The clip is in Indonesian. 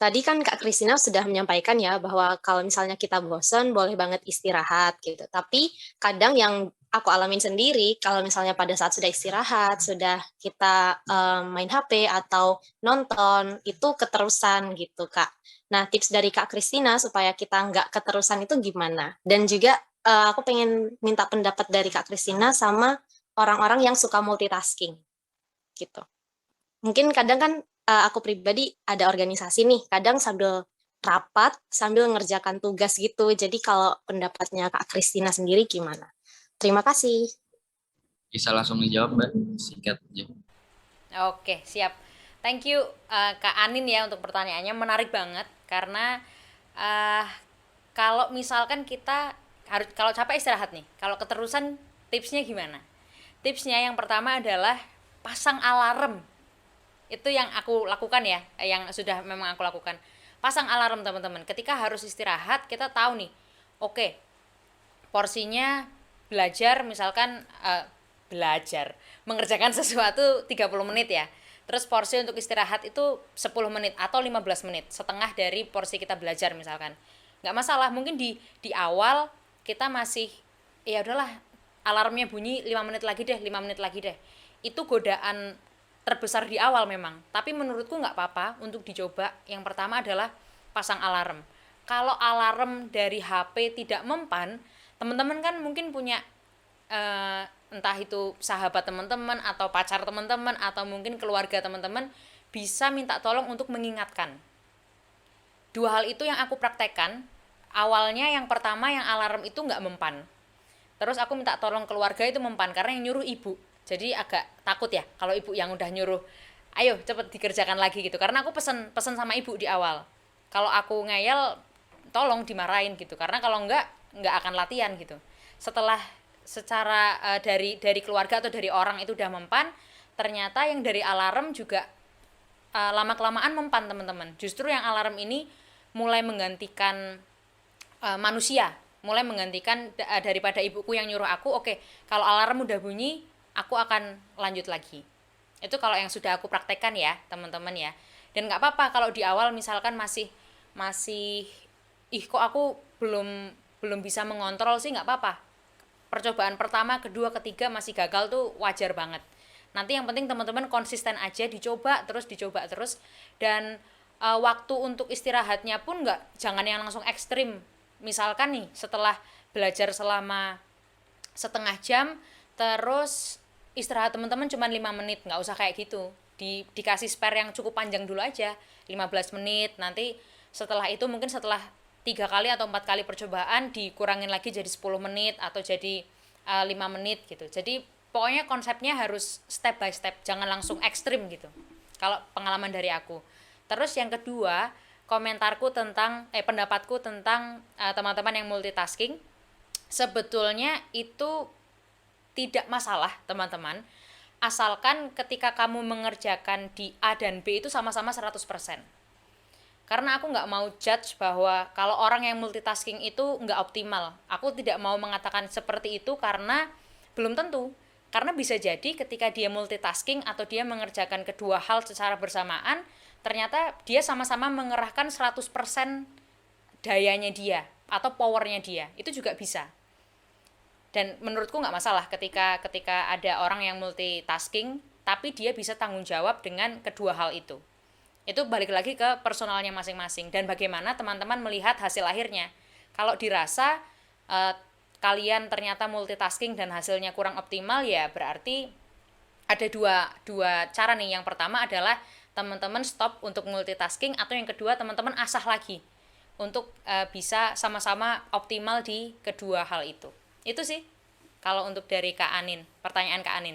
tadi kan Kak Kristina sudah menyampaikan ya bahwa kalau misalnya kita bosen boleh banget istirahat gitu. Tapi kadang yang aku alamin sendiri kalau misalnya pada saat sudah istirahat, sudah kita, main HP atau nonton, itu keterusan gitu, Kak. Nah, tips dari Kak Kristina supaya kita nggak keterusan itu gimana? Dan juga, aku pengen minta pendapat dari Kak Kristina sama orang-orang yang suka multitasking, gitu. Mungkin kadang kan, aku pribadi ada organisasi nih, kadang sambil rapat, sambil ngerjakan tugas gitu. Jadi kalau pendapatnya Kak Kristina sendiri gimana? Terima kasih. Bisa langsung dijawab, Mbak. Singkat aja. Oke, siap. Thank you Kak Anin ya untuk pertanyaannya, menarik banget karena eh kalau misalkan kita harus kalau capek istirahat nih, kalau keterusan tipsnya gimana? Tipsnya yang pertama adalah pasang alarm. Itu yang aku lakukan ya, yang sudah memang aku lakukan. Pasang alarm teman-teman. Ketika harus istirahat, kita tahu nih. Oke, porsinya belajar misalkan belajar mengerjakan sesuatu 30 menit ya, terus porsi untuk istirahat itu 10 menit atau 15 menit, setengah dari porsi kita belajar misalkan. Nggak masalah, mungkin di awal kita masih ya udahlah, alarmnya bunyi 5 menit lagi deh, 5 menit lagi deh. Itu godaan terbesar di awal memang, tapi menurutku nggak apa-apa untuk dicoba. Yang pertama adalah pasang alarm. Kalau alarm dari HP tidak mempan, teman-teman kan mungkin punya entah itu sahabat teman-teman atau pacar teman-teman atau mungkin keluarga teman-teman, bisa minta tolong untuk mengingatkan. Dua hal itu yang aku praktekkan. Awalnya yang pertama yang alarm itu nggak mempan, terus aku minta tolong keluarga itu mempan karena yang nyuruh ibu, jadi agak takut ya kalau ibu yang udah nyuruh ayo cepet dikerjakan lagi gitu, karena aku pesen pesen sama ibu di awal, kalau aku ngeyel tolong dimarahin gitu, karena kalau nggak akan latihan gitu. Setelah secara dari keluarga atau dari orang itu udah mempan, ternyata yang dari alarm juga lama kelamaan mempan teman-teman. Justru yang alarm ini mulai menggantikan manusia, mulai menggantikan daripada ibuku yang nyuruh aku, oke, kalau alarm udah bunyi aku akan lanjut lagi. Itu kalau yang sudah aku praktekkan ya teman-teman ya. Dan nggak apa-apa kalau di awal misalkan masih masih kok aku belum belum bisa mengontrol sih, nggak apa-apa. Percobaan pertama, kedua, ketiga masih gagal tuh wajar banget. Nanti yang penting teman-teman konsisten aja, dicoba terus, dan waktu untuk istirahatnya pun nggak, jangan yang langsung ekstrim. Misalkan nih setelah belajar selama setengah jam, terus istirahat teman-teman cuma 5 menit, nggak usah kayak gitu. Dikasih spare yang cukup panjang dulu aja, 15 menit. Nanti setelah itu mungkin setelah 3 kali atau 4 kali percobaan dikurangin lagi jadi 10 menit atau jadi 5 menit gitu. Jadi pokoknya konsepnya harus step by step, jangan langsung ekstrim gitu. Kalau pengalaman dari aku. Terus yang kedua, komentarku tentang pendapatku tentang teman-teman yang multitasking, sebetulnya itu tidak masalah teman-teman, asalkan ketika kamu mengerjakan di A dan B itu sama-sama 100%. Karena aku nggak mau judge bahwa kalau orang yang multitasking itu nggak optimal. Aku tidak mau mengatakan seperti itu karena belum tentu. Karena bisa jadi ketika dia multitasking atau dia mengerjakan kedua hal secara bersamaan, ternyata dia sama-sama mengerahkan 100% dayanya dia atau powernya dia. Itu juga bisa. Dan menurutku nggak masalah ketika ketika ada orang yang multitasking tapi dia bisa tanggung jawab dengan kedua hal itu balik lagi ke personalnya masing-masing dan bagaimana teman-teman melihat hasil akhirnya. Kalau dirasa kalian ternyata multitasking dan hasilnya kurang optimal, ya berarti ada dua dua cara nih. Yang pertama adalah teman-teman stop untuk multitasking, atau yang kedua teman-teman asah lagi untuk bisa sama-sama optimal di kedua hal itu. Itu sih kalau untuk dari Kak Anin, pertanyaan Kak Anin.